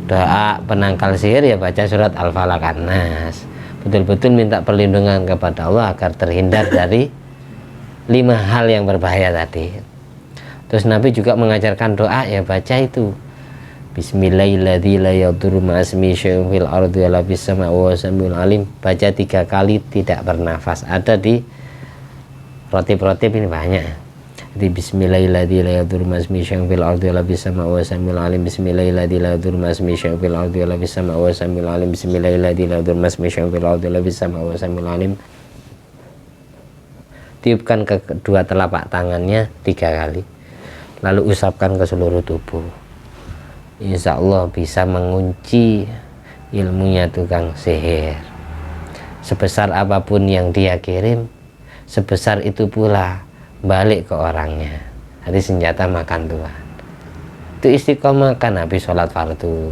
doa penangkal sihir, ya baca surat Al-Falaq An-Nas, betul-betul minta perlindungan kepada Allah agar terhindar dari 5 hal yang berbahaya tadi. Terus Nabi juga mengajarkan doa, ya baca itu Bismillahirrahmanirrahim la yadurru ma'asmi syai'un fil ardi wala fis sama'i wa samiul alim. Baca 3 kali tidak bernafas. Ada di rotip-rotip ini banyak. Jadi Bismillahirrahmanirrahim la yadurru ma'asmi syai'un fil ardi wala fis sama'i wa samiul alim. Bismillahirrahmanirrahim la yadurru ma'asmi syai'un fil ardi wala fis sama'i wa samiul alim. Bismillahirrahmanirrahim la yadurru ma'asmi syai'un fil ardi wala fis sama'i wa samiul alim. Tiupkan ke kedua telapak tangannya 3 kali, lalu usapkan ke seluruh tubuh. Insya Allah bisa mengunci ilmunya tukang sihir. Sebesar apapun yang dia kirim, sebesar itu pula balik ke orangnya. Jadi senjata makan Tuhan. Itu istiqomah kan habis sholat fardu,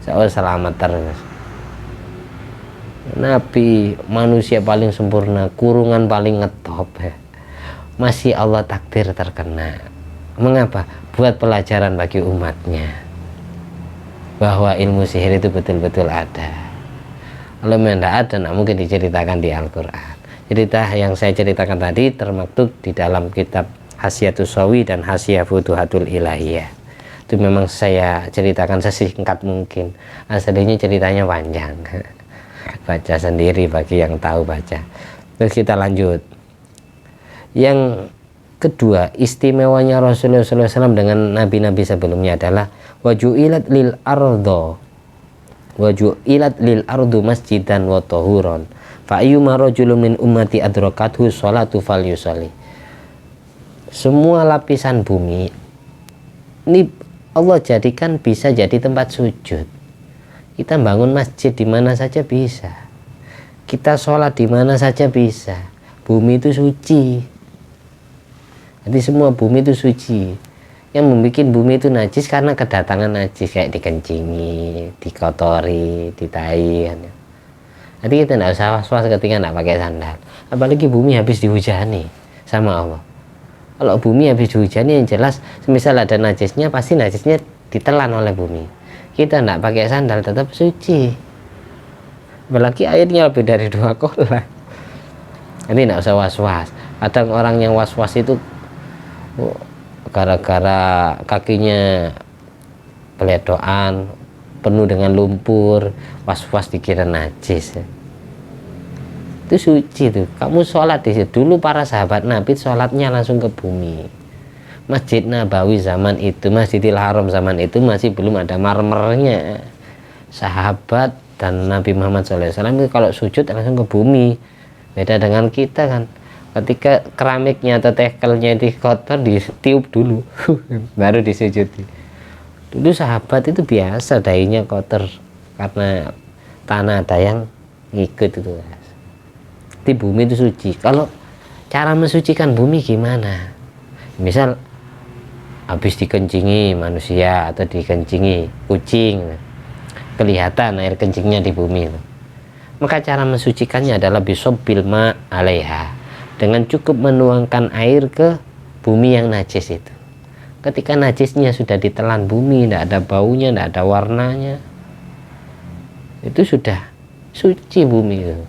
insya Allah selamat terus. Nabi manusia paling sempurna, kurungan paling ngetop ya. Masih Allah takdir terkena. Mengapa? Buat pelajaran bagi umatnya bahwa ilmu sihir itu betul-betul ada. Kalau memang tidak ada, tidak mungkin diceritakan di Al-Quran. Cerita yang saya ceritakan tadi termaktub di dalam kitab Hasyiatus Sawi dan Hasyiyah Futuhatul Ilahiyah. Itu memang saya ceritakan sesingkat mungkin. Aslinya ceritanya panjang. Baca sendiri bagi yang tahu baca. Terus kita lanjut. Yang kedua, istimewanya Rasulullah SAW dengan nabi-nabi sebelumnya adalah waju'ilat lil ardu masjidan wa tahuron fa ayyuma rajulun min ummati adrakathu sholatu falyusolli. Semua lapisan bumi ini Allah jadikan bisa jadi tempat sujud. Kita bangun masjid di mana saja bisa, kita sholat di mana saja bisa. Bumi itu suci. Jadi semua bumi itu suci. Yang membuat bumi itu najis karena kedatangan najis, kayak dikencingi, dikotori, ditai. Jadi kita tidak usah was-was ketika tidak pakai sandal. Apalagi bumi habis dihujani sama Allah. Kalau bumi habis dihujani, yang jelas semisal ada najisnya, pasti najisnya ditelan oleh bumi. Kita tidak pakai sandal tetap suci. Apalagi airnya lebih dari 2 kolam. Jadi tidak usah was-was. Kadang orang yang was-was itu gara-gara kakinya peledoan penuh dengan lumpur, was-was dikira najis. Itu suci tuh. Kamu sholat di situ. Dulu para sahabat Nabi sholatnya langsung ke bumi. Masjid Nabawi zaman itu, Masjidil Haram zaman itu masih belum ada marmernya. Sahabat dan Nabi Muhammad SAW itu kalau sujud langsung ke bumi. Beda dengan kita kan. Ketika keramiknya atau tekelnya dikotor, ditiup dulu baru disujudi. Dulu sahabat itu biasa dainya kotor karena tanah ada yang ngikut itu. Di bumi itu suci. Kalau cara mensucikan bumi gimana? Misal habis dikencingi manusia atau dikencingi kucing, kelihatan air kencingnya di bumi itu. Maka cara mensucikannya adalah bisobbil ma alaiha, dengan cukup menuangkan air ke bumi yang najis itu. Ketika najisnya sudah ditelan bumi, tidak ada baunya, tidak ada warnanya, itu sudah suci bumi itu.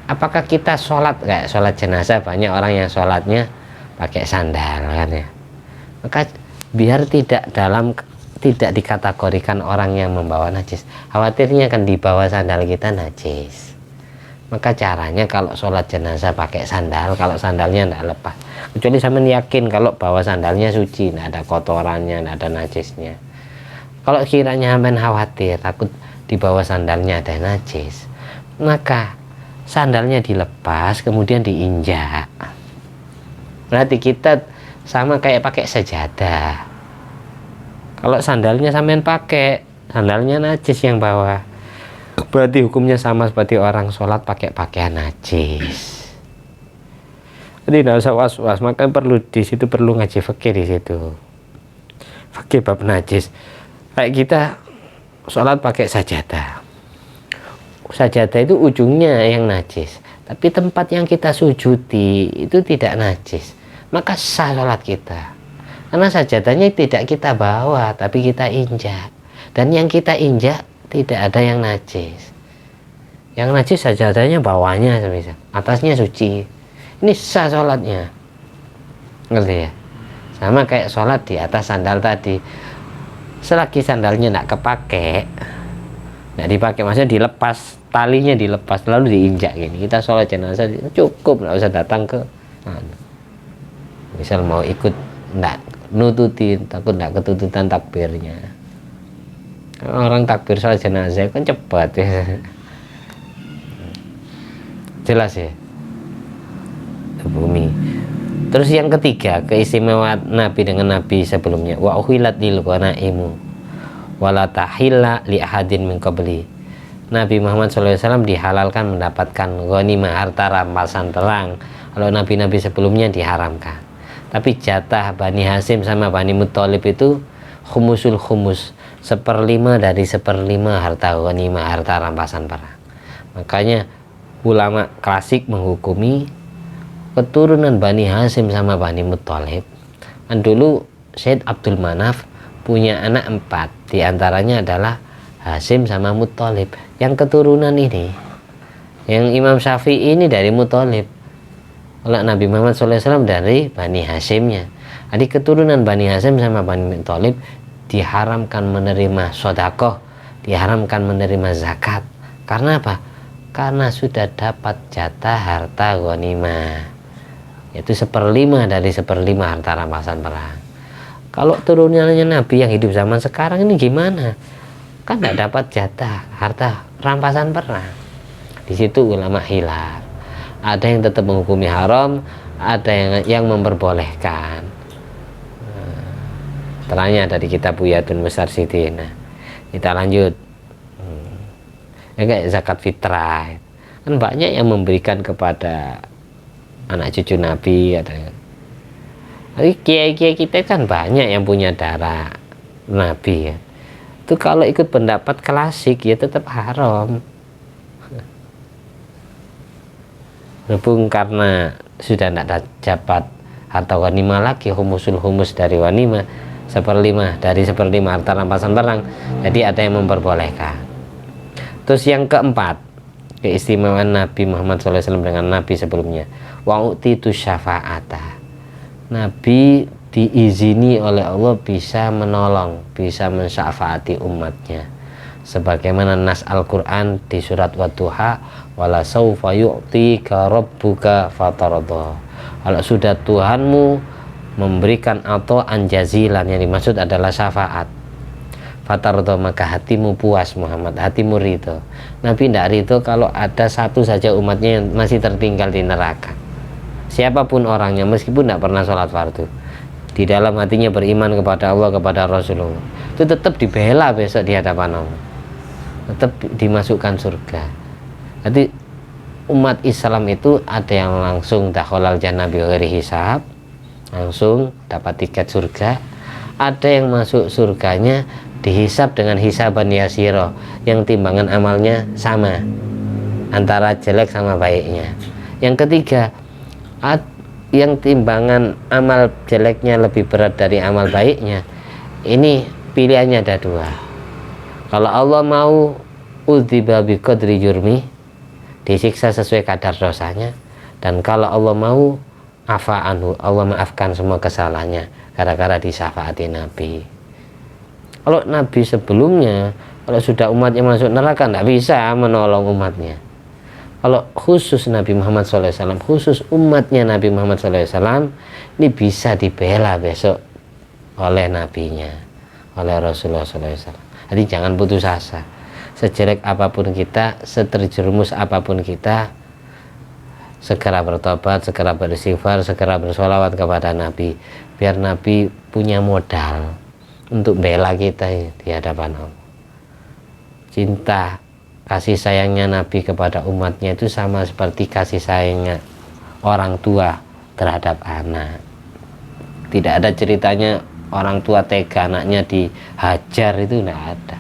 Apakah kita sholat kayak sholat jenazah, banyak orang yang sholatnya pakai sandal kan ya. Maka biar tidak dikategorikan orang yang membawa najis, khawatirnya kan di bawah sandal kita najis. Maka caranya kalau sholat jenazah pakai sandal, kalau sandalnya tidak lepas, kecuali sampean yakin kalau bawa sandalnya suci, tidak ada kotorannya, tidak ada najisnya. Kalau kiranya sampean khawatir takut di bawah sandalnya ada najis, maka sandalnya dilepas kemudian diinjak. Berarti kita sama kayak pakai sajadah. Kalau sandalnya sampean pakai, sandalnya najis yang bawah, berarti hukumnya sama seperti orang sholat pakai pakaian najis. Jadi tidak usah was-was, maka di situ perlu ngaji fikih di situ. Fikih bab najis. Kayak kita sholat pakai sajadah. Sajadah itu ujungnya yang najis, tapi tempat yang kita sujudi itu tidak najis, maka sah sholat kita. Karena sajadahnya tidak kita bawa, tapi kita injak. Dan yang kita injak tidak ada yang najis. Yang najis sajadahnya bawahnya, semisal atasnya suci. Ini sah sholatnya. Ngerti ya? Sama kayak sholat di atas sandal tadi. Selagi sandalnya tidak kepake, tidak dipakai, maksudnya dilepas, talinya dilepas lalu diinjak gini, kita sholat jenazah cukup, nggak usah datang ke misal mau ikut nggak nututin, takut nggak ketututan takbirnya. Orang takbir sholat jenazah kan cepat ya. Jelas ya, bumi. Terus yang ketiga, keistimewaan Nabi dengan Nabi sebelumnya, wa uhilat lil ghanaimu wala tahilla li ahadin min qabli. Nabi Muhammad SAW dihalalkan mendapatkan ghanimah, harta rampasan perang. Kalau nabi-nabi sebelumnya diharamkan. Tapi jatah Bani Hasyim sama Bani Muthalib itu khumusul khumus, 1/5 dari 1/5 harta ghanimah, harta rampasan perang. Makanya ulama klasik menghukumi keturunan Bani Hasyim sama Bani Muthalib. Dan dulu Syed Abdul Manaf punya anak 4, diantaranya adalah Hasyim sama Muthalib. Yang keturunan ini, yang Imam Syafi'i ini dari Muthalib, kalau Nabi Muhammad SAW dari Bani Hasyimnya. Jadi keturunan Bani Hasyim sama Bani Muthalib diharamkan menerima sodakoh, diharamkan menerima zakat. Karena apa? Karena sudah dapat jatah harta ghanimah, yaitu 1/5 dari 1/5 harta rampasan perang. Kalau turunannya Nabi yang hidup zaman sekarang ini gimana? Kan tidak dapat jatah harta rampasan perang. Di situ ulama hilaf. Ada yang tetap menghukumi haram, ada yang memperbolehkan. Terangnya dari kitab Buyatun Mustarsyidin. Nah, kita lanjut. Ya kayak zakat fitrah. Kan banyak yang memberikan kepada anak cucu Nabi, ada. Tapi kiai-kiai kita kan banyak yang punya darah Nabi ya. Itu kalau ikut pendapat klasik ya tetap haram. Berhubung karena sudah tidak dapat harta ghanimah lagi, humusul humus dari ghanimah, 1/5 dari 1/5 harta rampasan perang, jadi ada yang memperbolehkan. Terus yang keempat, keistimewaan Nabi Muhammad SAW dengan Nabi sebelumnya, wa'utitu syafa'ata. Nabi diizini oleh Allah bisa menolong, bisa mensyafaati umatnya. Sebagaimana nas Al-Quran di surat Wadduha, wala sawfa yu'tika rabbuka fatardah. Kalau sudah Tuhanmu memberikan atau anjazilan, yang dimaksud adalah syafaat, fatardah, maka hatimu puas Muhammad, hatimu ridho. Nabi tidak ridho kalau ada satu saja umatnya yang masih tertinggal di neraka. Siapapun orangnya, meskipun tidak pernah sholat fardu, di dalam hatinya beriman kepada Allah, kepada Rasulullah, itu tetap dibela besok di hadapan Allah, tetap dimasukkan surga. Jadi umat Islam itu ada yang langsung dakhalal jannah bighairi hisab, langsung dapat tiket surga. Ada yang masuk surganya dihisab dengan hisaban yasiro, yang timbangan amalnya sama antara jelek sama baiknya. Yang ketiga, yang timbangan amal jeleknya lebih berat dari amal baiknya. Ini pilihannya ada dua. Kalau Allah mau udziba bi qadri jurmi, disiksa sesuai kadar dosanya. Dan kalau Allah mau afa anhu, Allah maafkan semua kesalahannya gara-gara disyafaati Nabi. Kalau Nabi sebelumnya, kalau sudah umatnya masuk neraka, tidak bisa menolong umatnya. Kalau khusus Nabi Muhammad SAW, khusus umatnya Nabi Muhammad SAW, ini bisa dibela besok oleh nabinya, oleh Rasulullah SAW. Jadi jangan putus asa. Sejelek apapun kita, seterjerumus apapun kita, segera bertobat, segera beristighfar, segera bersolawat kepada Nabi, biar Nabi punya modal untuk bela kita di hadapan Allah. Cinta, kasih sayangnya Nabi kepada umatnya itu sama seperti kasih sayangnya orang tua terhadap anak. Tidak ada ceritanya orang tua tega anaknya dihajar, itu tidak ada.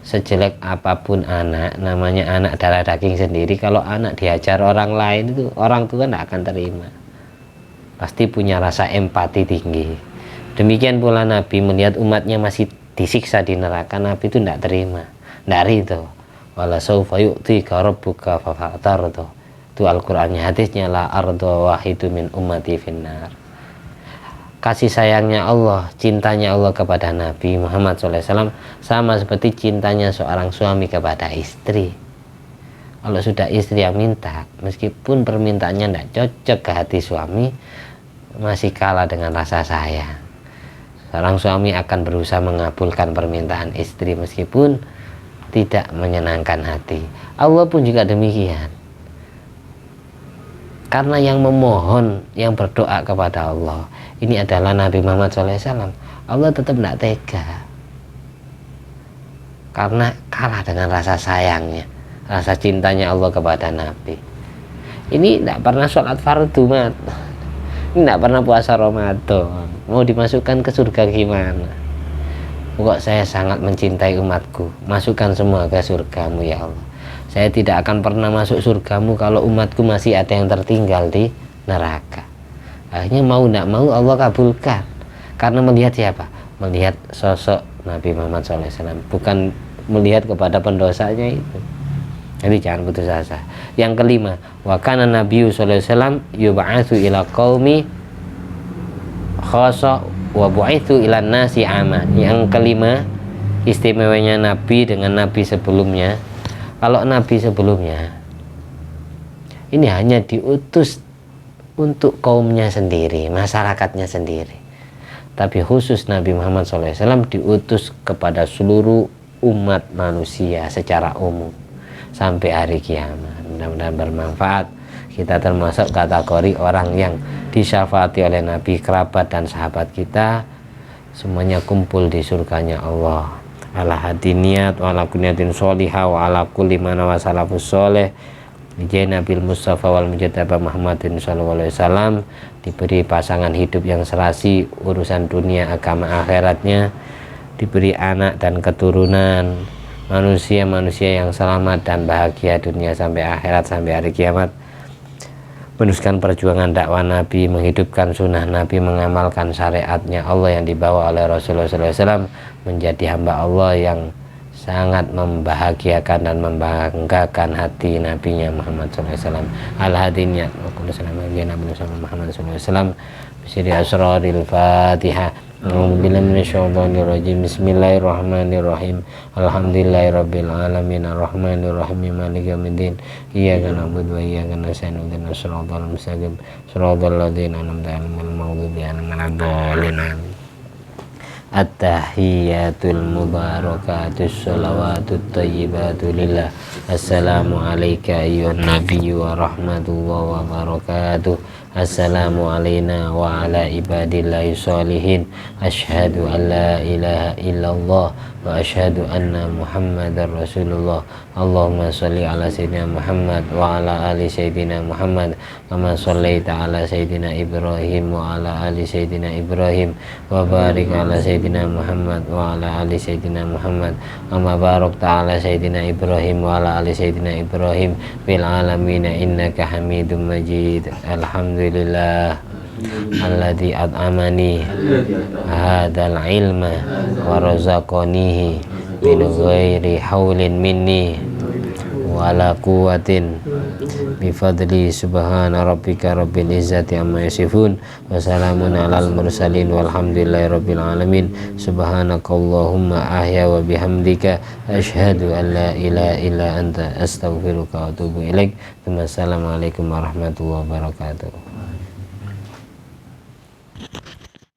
Sejelek apapun anak, namanya anak darah daging sendiri, kalau anak dihajar orang lain itu orang tua tidak akan terima, pasti punya rasa empati tinggi. Demikian pula Nabi melihat umatnya masih disiksa di neraka, Nabi itu tidak terima, tidak ridho. Wala saufa yu'tika rabbuka fatardo, itu Al-Qur'annya, hadisnya la ardo wahidu min ummati finnar. Kasih sayangnya Allah, cintanya Allah kepada Nabi Muhammad SAW sama seperti cintanya seorang suami kepada istri. Kalau sudah istri yang minta, meskipun permintaannya tidak cocok ke hati suami, masih kalah dengan rasa sayang. Seorang suami akan berusaha mengabulkan permintaan istri meskipun tidak menyenangkan hati. Allah pun juga demikian. Karena yang memohon, yang berdoa kepada Allah, ini adalah Nabi Muhammad SAW. Allah tetap tidak tega, karena kalah dengan rasa sayangnya, rasa cintanya Allah kepada Nabi. Ini tidak pernah sholat fardu, mat. Ini tidak pernah puasa Ramadan. Mau dimasukkan ke surga gimana? Kok saya sangat mencintai umatku, masukkan semua ke surgamu ya Allah. Saya tidak akan pernah masuk surgamu kalau umatku masih ada yang tertinggal di neraka. Akhirnya mau tidak mau Allah kabulkan. Karena melihat siapa? Melihat sosok Nabi Muhammad SAW, bukan melihat kepada pendosanya itu. Jadi jangan putus asa. Yang kelima, wa kana Nabiyyu sallallahu alaihi wasallam yub'atsu ila qaumi khassa wa bu'itsu ila nasi amma. Yang kelima, istimewanya Nabi dengan Nabi sebelumnya. Kalau Nabi sebelumnya ini hanya diutus untuk kaumnya sendiri, masyarakatnya sendiri. Tapi khusus Nabi Muhammad SAW diutus kepada seluruh umat manusia secara umum sampai hari kiamat. Mudah-mudahan bermanfaat. Kita termasuk kategori orang yang disyafaati oleh Nabi, kerabat dan sahabat kita, semuanya kumpul di surganya Allah. Ala hati niat wa ala kuniatin sholihah wa ala kulli mana wa salafus sholeh Ijai Nabil Mustafa wal Mujadaba Muhammadin sallallahu alaihi wasallam, diberi pasangan hidup yang serasi, urusan dunia agama akhiratnya, diberi anak dan keturunan, manusia-manusia yang selamat dan bahagia dunia sampai akhirat, sampai hari kiamat, meneruskan perjuangan dakwah Nabi, menghidupkan sunnah Nabi, mengamalkan syariatnya Allah yang dibawa oleh Rasulullah SAW, menjadi hamba Allah yang sangat membahagiakan dan membanggakan hati Nabinya Muhammad SAW. Al-hadiniyat wa kullu salam ala Nabi Muhammad SAW. Bismillah asraril Fatihah. A'udzubillahi minasyaitonir rajim. Bismillahirrahmanirrahim. Alhamdulillahirabbil alamin arrahmanirrahim maliki yaumiddin. Iyyaka na'budu wa iyyaka nasta'in ihdinas siratal mustaqim siratal ladzina an'amta 'alaihim ghairil maghdubi 'alaihim waladdallin. At-tahiyyatul mubarakatus shalawatut thayyibatu lillah. Assalamu alayka ayyuhan nabiyyu wa rahmatullahi wa barakatuh. Assalamu alayna wa ala ibadillahi sholihin. Asyhadu an la ilaha illallah wa asyhadu anna Muhammadar Rasulullah. Allahumma sholli ala sayyidina Muhammad wa ala ali sayyidina Muhammad kama shallaita ala sayyidina Ibrahim wa ala ali sayyidina Ibrahim wa barik ala sayyidina Muhammad wa ala ali sayyidina Muhammad kama barakta ala sayyidina Ibrahim wa ala ali sayyidina Ibrahim fil alamin innaka Hamidum Majid. Alhamdulillah alladzi at'amani hadzal ilma wa razaqanihi min ghairi haulin minni wala quwwatin bifadli. Subhana rabbika rabbil izzati amma yasifun wa salamun alal mursalin walhamdulillahi rabbil alamin. Subhanakallahumma ahya wa bihamdika asyhadu an la ilaha illa anta astaghfiruka wa atubu ilaik. Wassalamualaikum warahmatullahi wabarakatuh.